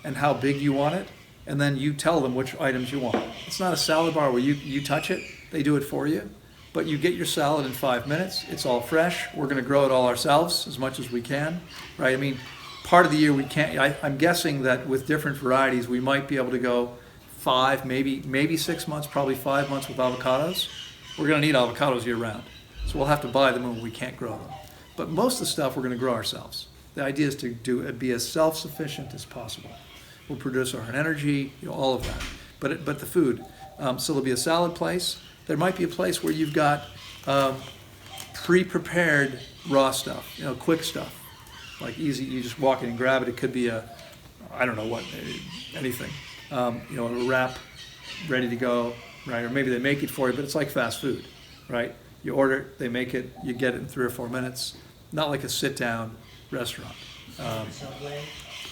and how big you want it, and then you tell them which items you want. It's not a salad bar where you touch it, they do it for you. But you get your salad in 5 minutes. It's all fresh. We're going to grow it all ourselves as much as we can, right? I mean, part of the year we can't. I'm guessing that with different varieties, we might be able to go 5, maybe 6 months, probably 5 months with avocados. We're going to need avocados year round, so we'll have to buy them when we can't grow them. But most of the stuff we're going to grow ourselves. The idea is to be as self-sufficient as possible. We'll produce our own energy, all of that. But the food. So there'll be a salad place. There might be a place where you've got pre-prepared raw stuff, quick stuff, like easy. You just walk in and grab it. It could be anything, a wrap, ready to go, right? Or maybe they make it for you, but it's like fast food, right? You order it, they make it, you get it in 3 or 4 minutes. Not like a sit-down restaurant. Subway,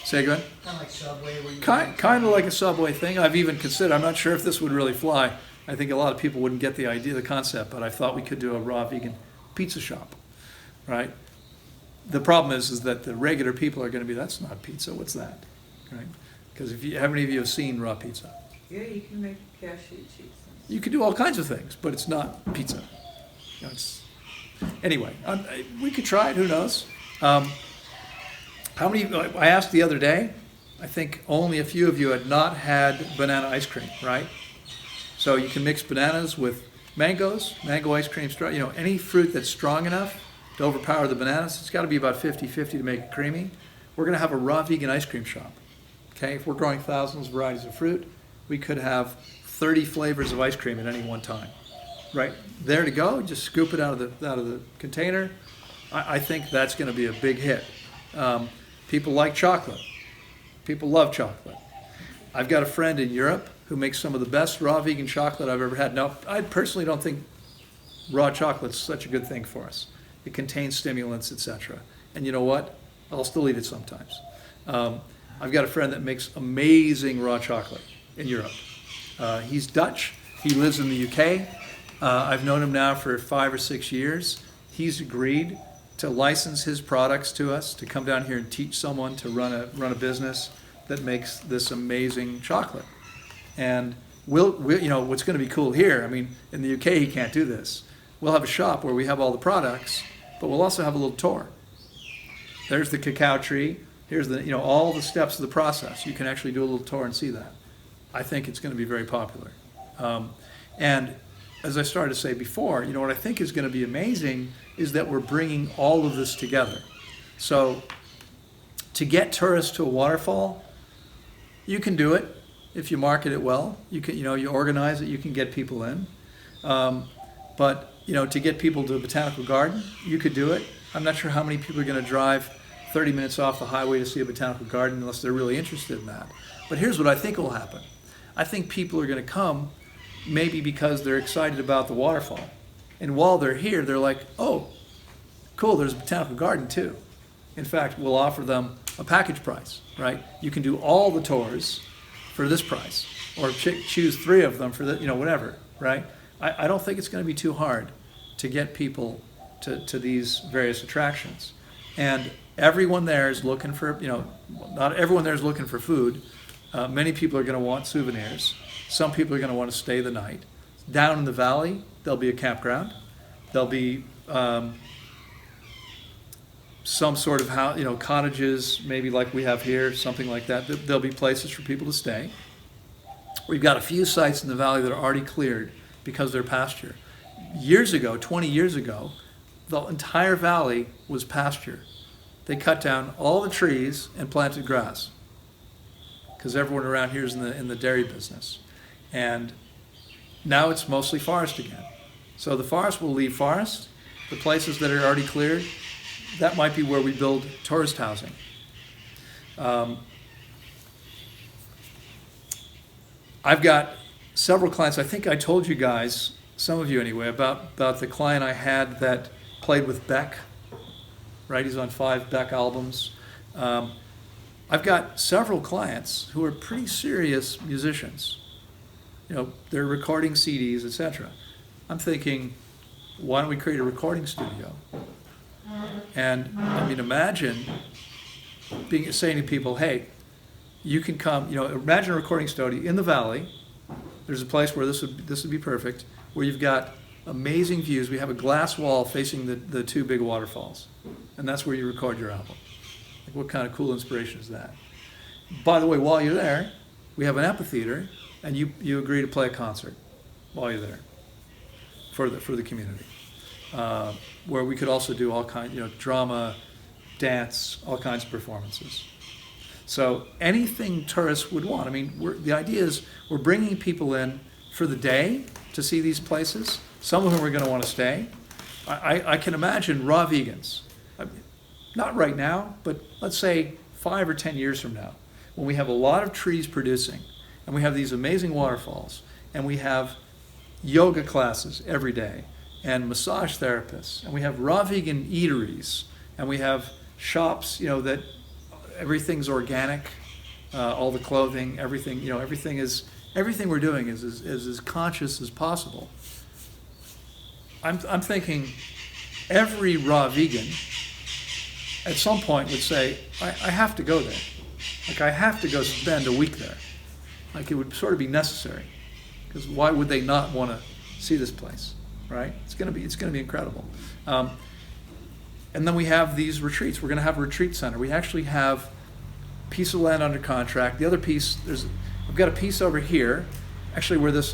Say again? kind of like Subway. Where you Kind of like a Subway thing. I've even considered. I'm not sure if this would really fly. I think a lot of people wouldn't get the idea, the concept, but I thought we could do a raw vegan pizza shop, right? The problem is that the regular people are going to be, that's not pizza, what's that, right? Because how many of you have seen raw pizza? Yeah, you can make cashew cheese. You can do all kinds of things, but it's not pizza. Anyway, we could try it, who knows? How many, I asked the other day, I think only a few of you had not had banana ice cream, right? So you can mix bananas with mangoes, mango ice cream, any fruit that's strong enough to overpower the bananas. It's got to be about 50-50 to make it creamy. We're going to have a raw vegan ice cream shop. Okay, if we're growing thousands of varieties of fruit, we could have 30 flavors of ice cream at any one time. Right there to go. Just scoop it out of the container. I think that's going to be a big hit. People like chocolate. People love chocolate. I've got a friend in Europe who makes some of the best raw vegan chocolate I've ever had. Now, I personally don't think raw chocolate's such a good thing for us. It contains stimulants, etc. And you know what? I'll still eat it sometimes. I've got a friend that makes amazing raw chocolate in Europe. He's Dutch. He lives in the UK. I've known him now for 5 or 6 years. He's agreed to license his products to us, to come down here and teach someone to run a business that makes this amazing chocolate. And we'll you know, what's going to be cool here, I mean, in the UK he can't do this. We'll have a shop where we have all the products, but we'll also have a little tour. There's the cacao tree. Here's the, you know, all the steps of the process. You can actually do a little tour and see that. I think it's going to be very popular. And as I started to say before, you know, what I think is going to be amazing is that we're bringing all of this together. So to get tourists to a waterfall, you can do it if you market it well. You can, you know, you organize it, you can get people in. But, you know, to get people to a botanical garden, you could do it. I'm not sure how many people are going to drive 30 minutes off the highway to see a botanical garden unless they're really interested in that. But here's what I think will happen. I think people are going to come maybe because they're excited about the waterfall. And while they're here, they're like, oh, cool, there's a botanical garden too. In fact, we'll offer them a package price, right? You can do all the tours for this price, or choose 3 of them for the, you know, whatever, right? I don't think it's going to be too hard to get people to these various attractions. And everyone there is looking for, you know, not everyone there is looking for food. Many people are going to want souvenirs. Some people are going to want to stay the night. Down in the valley, there'll be a campground. There'll be some sort of house, you know, cottages, maybe like we have here, something like that. There'll be places for people to stay. We've got a few sites in the valley that are already cleared because they're pasture. Years ago, 20 years ago, the entire valley was pasture. They cut down all the trees and planted grass because everyone around here is in the dairy business. And now it's mostly forest again. So the forest will leave forest. The places that are already cleared, that might be where we build tourist housing. I've got several clients. I think I told you guys, some of you anyway, about the client I had that played with Beck, right? He's on 5 Beck albums. I've got several clients who are pretty serious musicians. You know, they're recording CDs, etc. I'm thinking, why don't we create a recording studio? And I mean, imagine saying to people, hey, you can come, you know, imagine a recording studio in the valley. There's a place where this would be perfect, where you've got amazing views. We have a glass wall facing the 2 big waterfalls, and that's where you record your album. Like, what kind of cool inspiration is that? By the way, while you're there, we have an amphitheater, and you agree to play a concert while you're there for the community, where we could also do all kinds, you know, drama, dance, all kinds of performances. So anything tourists would want. I mean, the idea is we're bringing people in for the day to see these places. Some of them are going to want to stay. I can imagine raw vegans. I mean, not right now, but let's say 5 or 10 years from now, when we have a lot of trees producing, and we have these amazing waterfalls, and we have yoga classes every day, and massage therapists, and we have raw vegan eateries, and we have shops, you know, that everything's organic, all the clothing, everything, you know, everything we're doing is as conscious as possible. I'm thinking every raw vegan at some point would say, I have to go there. Like, I have to go spend a week there. Like, it would sort of be necessary, because why would they not want to see this place, right? It's going to be incredible. And then we have these retreats. We're going to have a retreat center. We actually have a piece of land under contract. The other piece, I've got a piece over here, actually where this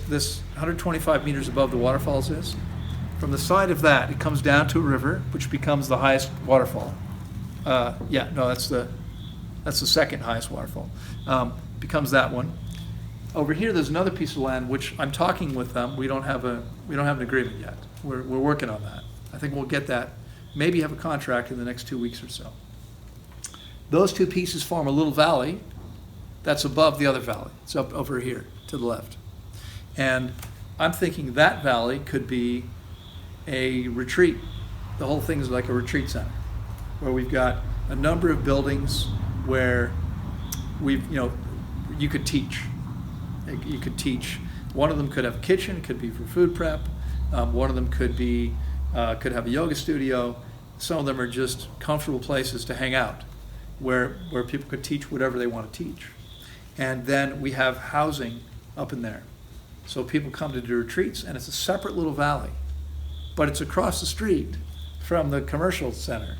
125 meters above the waterfalls is. From the side of that, it comes down to a river, which becomes the highest waterfall. That's the second highest waterfall. Becomes that one. Over here, there's another piece of land which I'm talking with them. We don't have an agreement yet. We're working on that. I think we'll get that. Maybe have a contract in the next 2 weeks or so. Those 2 pieces form a little valley that's above the other valley. It's up over here to the left. And I'm thinking that valley could be a retreat. The whole thing is like a retreat center, where we've got a number of buildings where you could teach. You could teach. One of them could have a kitchen, it could be for food prep. One of them could have a yoga studio. Some of them are just comfortable places to hang out, where people could teach whatever they want to teach. And then we have housing up in there. So people come to do retreats, and it's a separate little valley. But it's across the street from the commercial center,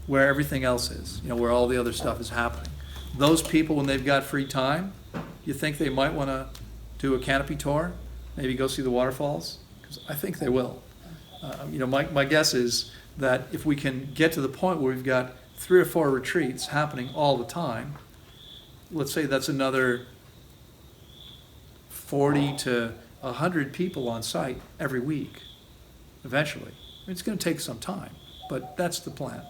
where everything else is, where all the other stuff is happening. Those people, when they've got free time, you think they might want to do a canopy tour, maybe go see the waterfalls? Because I think they will. My guess is that if we can get to the point where we've got 3 or 4 retreats happening all the time, let's say that's another 40 to 100 people on site every week, eventually. It's going to take some time, but that's the plan.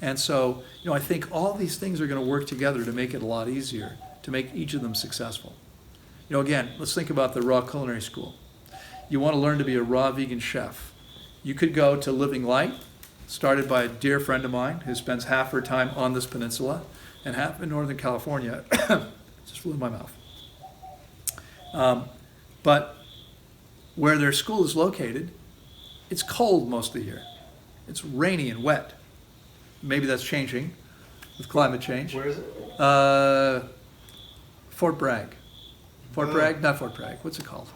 And so, I think all these things are going to work together to make it a lot easier, to make each of them successful. Again, let's think about the Raw Culinary School. You want to learn to be a raw vegan chef. You could go to Living Light, started by a dear friend of mine who spends half her time on this peninsula and half in Northern California. Just flew in my mouth. But where their school is located, it's cold most of the year. It's rainy and wet. Maybe that's changing with climate change. Where is it? Fort Bragg. Fort Oh. Bragg? Not Fort Bragg. What's it called?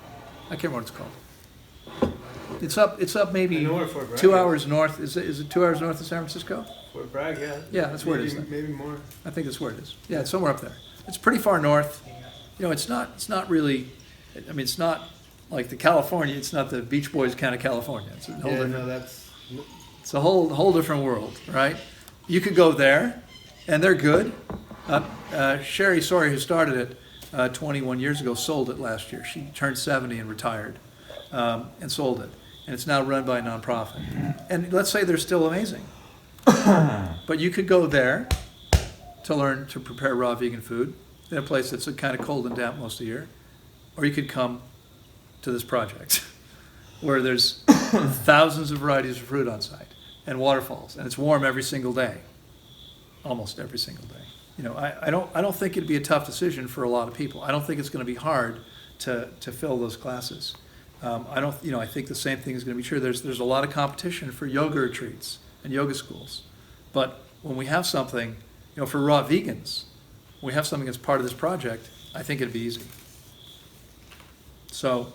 I can't remember what it's called. It's up I maybe know where Fort Bragg 2 is. hours north. Is it 2 hours north of San Francisco? Fort Bragg, yeah. Yeah, that's where it Maybe- is then. Maybe more. I think that's where it is. Yeah, it's somewhere up there. It's pretty far north. It's not really, it's not like the California, it's not the Beach Boys kind of California. It's a whole Yeah, different, no, that's, it's a whole different world, right? You could go there, and they're good. Sherry Sawyer, who started it 21 years ago, sold it last year. She turned 70 and retired, and sold it. And it's now run by a nonprofit. And let's say they're still amazing. But you could go there to learn to prepare raw vegan food in a place that's kind of cold and damp most of the year. Or you could come to this project where there's thousands of varieties of fruit on site and waterfalls, and it's warm every single day, almost every single day. I don't think it'd be a tough decision for a lot of people. I don't think it's going to be hard to fill those classes. I think the same thing is going to be true. There's a lot of competition for yoga retreats and yoga schools, but when we have something, for raw vegans, when we have something that's part of this project, I think it'd be easy. So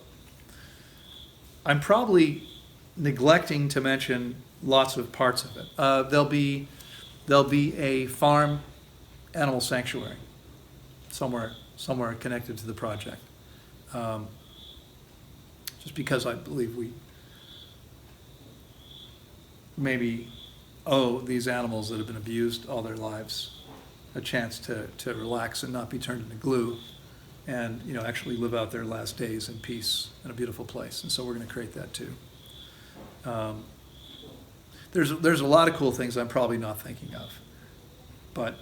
I'm probably neglecting to mention lots of parts of it. There'll be a farm animal sanctuary somewhere connected to the project. Just because I believe we maybe owe these animals that have been abused all their lives a chance to relax and not be turned into glue, and actually live out their last days in peace in a beautiful place. And so we're going to create that too. There's a lot of cool things I'm probably not thinking of, but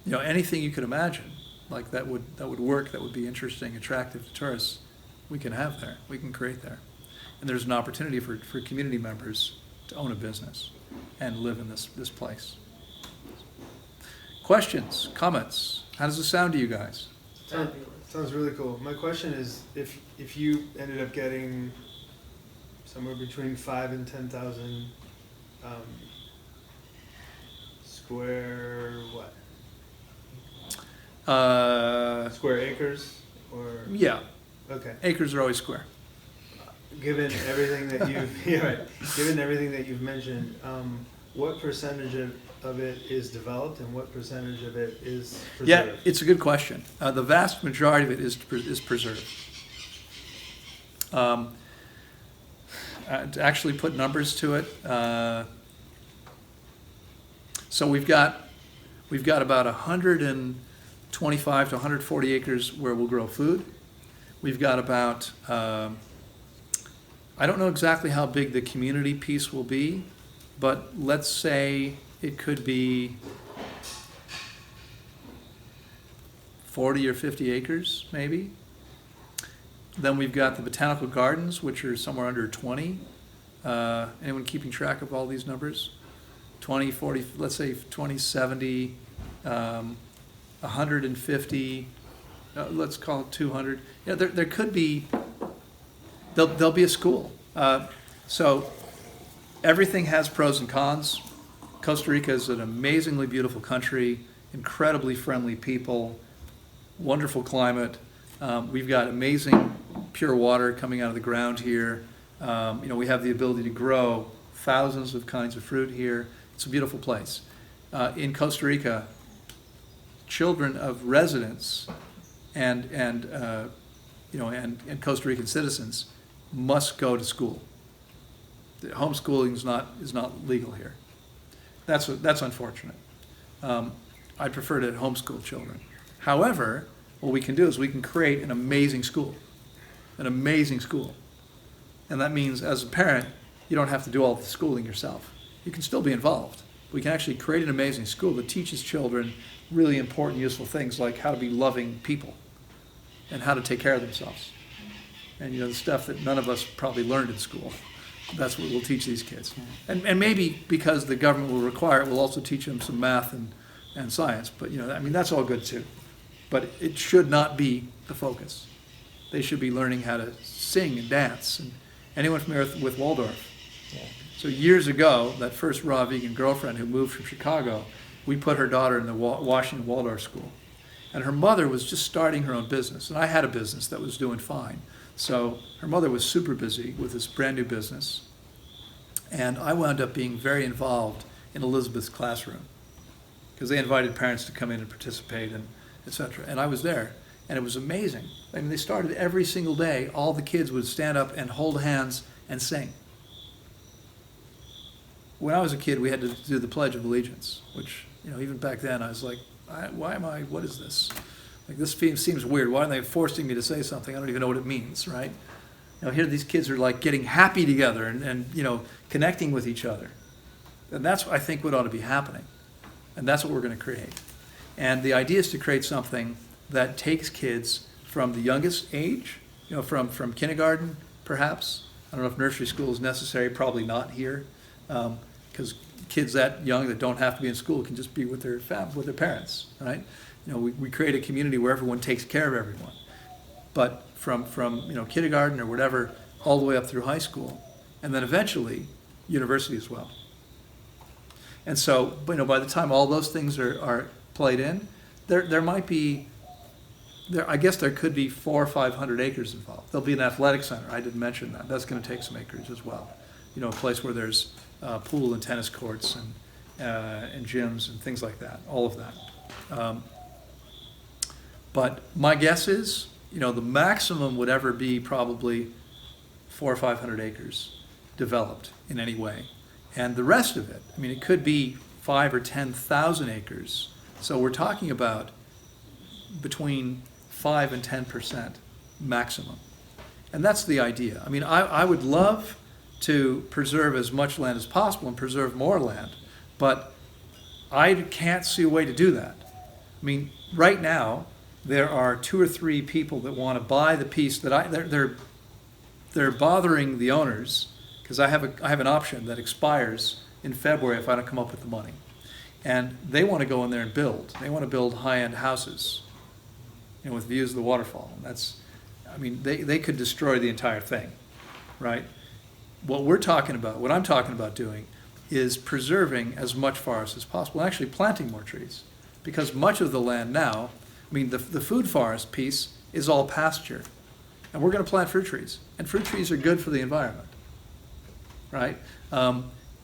anything you could imagine like that would work, that would be interesting, attractive to tourists, we can have there, we can create there. And there's an opportunity for community members to own a business and live in this place. Questions, comments? How does this sound to you guys? sounds really cool. My question is, if you ended up getting somewhere between 5 and 10,000 square what? Square acres or? Yeah, Okay. acres are always square. Given everything that you've yeah, right. Given everything that you've mentioned, what percentage of it is developed and what percentage of it is preserved? Yeah, it's a good question. The vast majority of it is preserved. To actually put numbers to it, so we've got about 125 to 140 acres where we'll grow food. We've got about I don't know exactly how big the community piece will be, but let's say it could be 40 or 50 acres, maybe. Then we've got the botanical gardens, which are somewhere under 20. Anyone keeping track of all these numbers? 20, 40, let's say 20, 70, 150, let's call it 200. Yeah, there could be, there'll be a school. So everything has pros and cons. Costa Rica is an amazingly beautiful country, incredibly friendly people, wonderful climate. We've got amazing pure water coming out of the ground here. We have the ability to grow thousands of kinds of fruit here. It's a beautiful place. In Costa Rica, children of residents and Costa Rican citizens must go to school. The homeschooling is not legal here. That's unfortunate. I prefer to homeschool children. However, what we can do is we can create an amazing school. And that means, as a parent, you don't have to do all the schooling yourself. You can still be involved. We can actually create an amazing school that teaches children really important, useful things like how to be loving people and how to take care of themselves. And the stuff that none of us probably learned in school. That's what we'll teach these kids. And maybe because the government will require it, we'll also teach them some math and science. But that's all good too. But it should not be the focus. They should be learning how to sing and dance. And anyone familiar with Waldorf? Yeah. So years ago, that first raw vegan girlfriend who moved from Chicago, we put her daughter in the Washington Waldorf School. And her mother was just starting her own business. And I had a business that was doing fine. So her mother was super busy with this brand new business. And I wound up being very involved in Elizabeth's classroom because they invited parents to come in and participate and et cetera. And I was there. And it was amazing. They started every single day. All the kids would stand up and hold hands and sing. When I was a kid, we had to do the Pledge of Allegiance, which, even back then, I was like, what is this? This seems weird. Why are they forcing me to say something? I don't even know what it means, right? Here these kids are getting happy together and connecting with each other. And that's, I think, what ought to be happening. And that's what we're going to create. And the idea is to create something that takes kids from the youngest age, from kindergarten, perhaps. I don't know if nursery school is necessary, probably not here, because kids that young that don't have to be in school can just be with their parents, right? We create a community where everyone takes care of everyone. But from kindergarten or whatever, all the way up through high school, and then eventually university as well. And so, by the time all those things are played in, there might be. I guess there could be 400 or 500 acres involved. There'll be an athletic center. I didn't mention that. That's going to take some acreage as well. A place where there's pool and tennis courts and gyms and things like that. All of that. But my guess is, the maximum would ever be probably 400 or 500 acres developed in any way, and the rest of it. It could be 5,000 or 10,000 acres. So we're talking about between 5 and 10% maximum. And that's the idea. I would love to preserve as much land as possible and preserve more land, but I can't see a way to do that. Right now, there are 2 or 3 people that want to buy the piece that they're bothering the owners because I have an option that expires in February if I don't come up with the money. And they want to go in there and build. They want to build high-end houses, with views of the waterfall. And that's, they could destroy the entire thing, right? What I'm talking about doing is preserving as much forest as possible and actually planting more trees. Because much of the land now, the food forest piece is all pasture. And we're going to plant fruit trees. And fruit trees are good for the environment, right?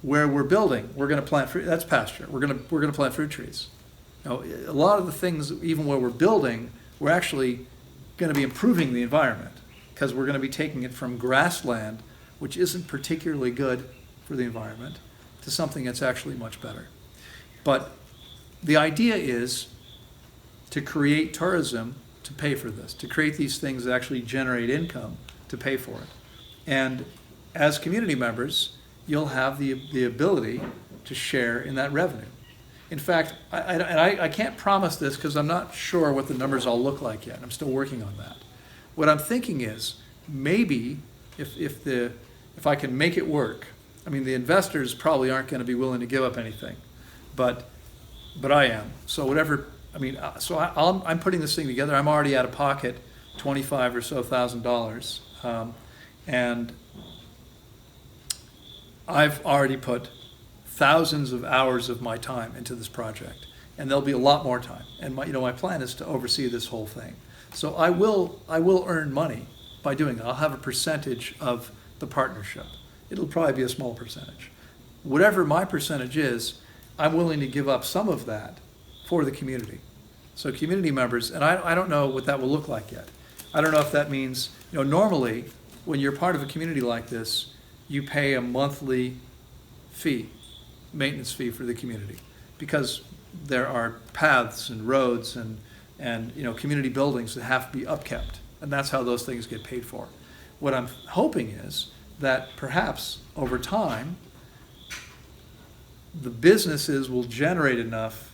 Where we're building, we're going to plant fruit. That's pasture. We're going to plant fruit trees. Now, a lot of the things, even where we're building, we're actually going to be improving the environment because we're going to be taking it from grassland, which isn't particularly good for the environment, to something that's actually much better. But the idea is to create tourism to pay for this, to create these things that actually generate income to pay for it. And as community members, you'll have the ability to share in that revenue. In fact, I can't promise this because I'm not sure what the numbers all look like yet. I'm still working on that. What I'm thinking is maybe if I can make it work. The investors probably aren't going to be willing to give up anything, but I am. So whatever. I'm putting this thing together. I'm already out of pocket $25,000 or so, and I've already put thousands of hours of my time into this project, and there'll be a lot more time. And my plan is to oversee this whole thing. So I will earn money by doing it. I'll have a percentage of the partnership. It'll probably be a small percentage. Whatever my percentage is, I'm willing to give up some of that for the community. So community members, and I don't know what that will look like yet. I don't know if that means, normally when you're part of a community like this, you pay a monthly fee, maintenance fee for the community, because there are paths and roads and community buildings that have to be upkept, and that's how those things get paid for. What I'm hoping is that perhaps over time, the businesses will generate enough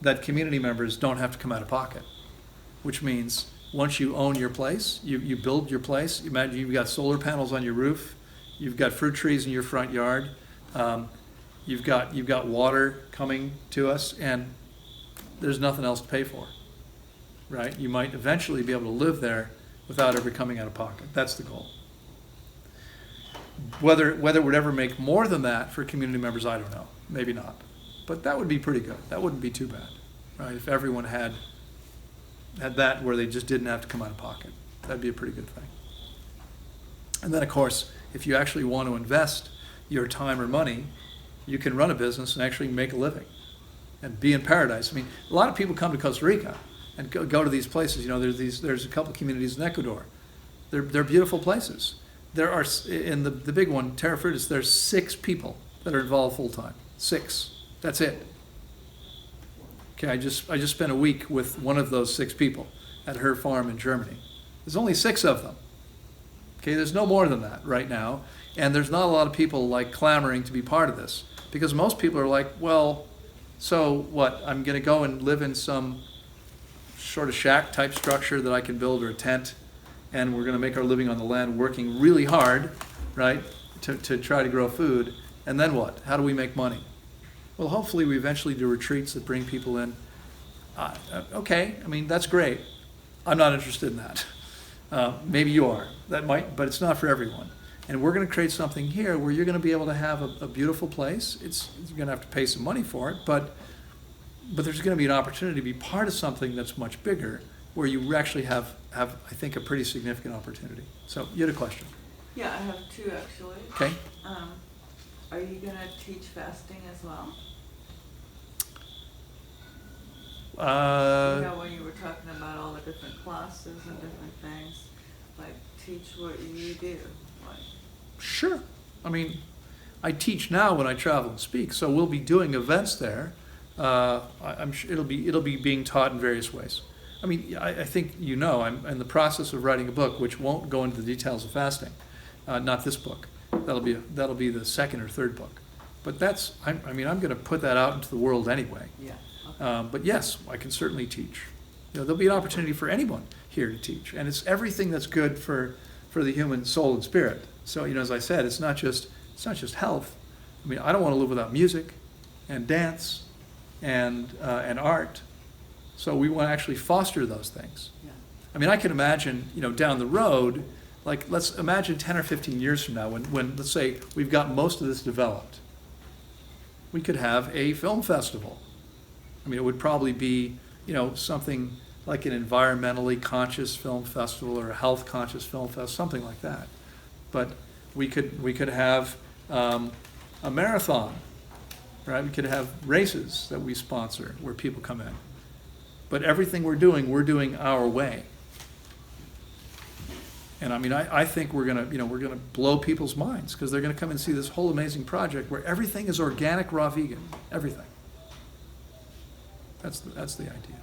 that community members don't have to come out of pocket, which means once you own your place, you build your place. Imagine you've got solar panels on your roof, you've got fruit trees in your front yard, you've got water coming to us, and there's nothing else to pay for, right? You might eventually be able to live there without ever coming out of pocket. That's the goal. Whether it would ever make more than that for community members, I don't know. Maybe not. But that would be pretty good. That wouldn't be too bad, right? If everyone had that where they just didn't have to come out of pocket. That'd be a pretty good thing. And then, of course, if you actually want to invest your time or money, you can run a business and actually make a living and be in paradise. I mean, a lot of people come to Costa Rica and go to these places. There's a couple communities in Ecuador. They're beautiful places. There are, in the big one, Terra Frutis, there's 6 people that are involved full time. 6. That's it. Okay, I just spent a week with one of those 6 people at her farm in Germany. There's only 6 of them. Okay, there's no more than that right now, and there's not a lot of people like clamoring to be part of this, because most people are like, well, so what? I'm going to go and live in some sort of shack type structure that I can build, or a tent, and we're going to make our living on the land, working really hard, right, to try to grow food. And then what? How do we make money? Well, hopefully we eventually do retreats that bring people in. Okay, I mean, that's great. I'm not interested in that. Maybe you are. That might, but it's not for everyone. And we're going to create something here where you're going to be able to have a beautiful place. You're going to have to pay some money for it, but there's going to be an opportunity to be part of something that's much bigger, where you actually have I think, a pretty significant opportunity. So you had a question. Yeah, I have 2 actually. Okay. Are you gonna teach fasting as well? When you were talking about all the different classes and different things, like teach what you do, like. Sure. I mean, I teach now when I travel and speak, so we'll be doing events there. I'm sure it'll be being taught in various ways. I mean, I think I'm in the process of writing a book which won't go into the details of fasting. Not this book. That'll be the 2nd or 3rd book. But I'm going to put that out into the world anyway. Yeah. Okay. But yes, I can certainly teach. There'll be an opportunity for anyone here to teach, and it's everything that's good for the human soul and spirit. So as I said, it's not just health. I mean, I don't want to live without music, and dance, and art. So we want to actually foster those things. Yeah. I mean, I can imagine, down the road, like let's imagine 10 or 15 years from now, when let's say we've got most of this developed, we could have a film festival. I mean, it would probably be, something like an environmentally conscious film festival or a health conscious film festival, something like that. But we could have a marathon, right? We could have races that we sponsor where people come in. But everything we're doing our way. And I mean, I think we're gonna blow people's minds, because they're gonna come and see this whole amazing project where everything is organic, raw, vegan, everything. That's the idea.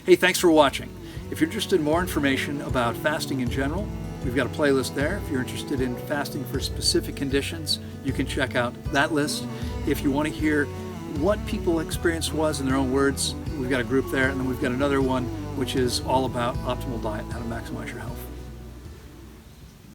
Hey, thanks for watching. If you're interested in more information about fasting in general, we've got a playlist there. If you're interested in fasting for specific conditions, you can check out that list. If you want to hear what people's experience was in their own words, we've got a group there, and then we've got another one which is all about optimal diet and how to maximize your health.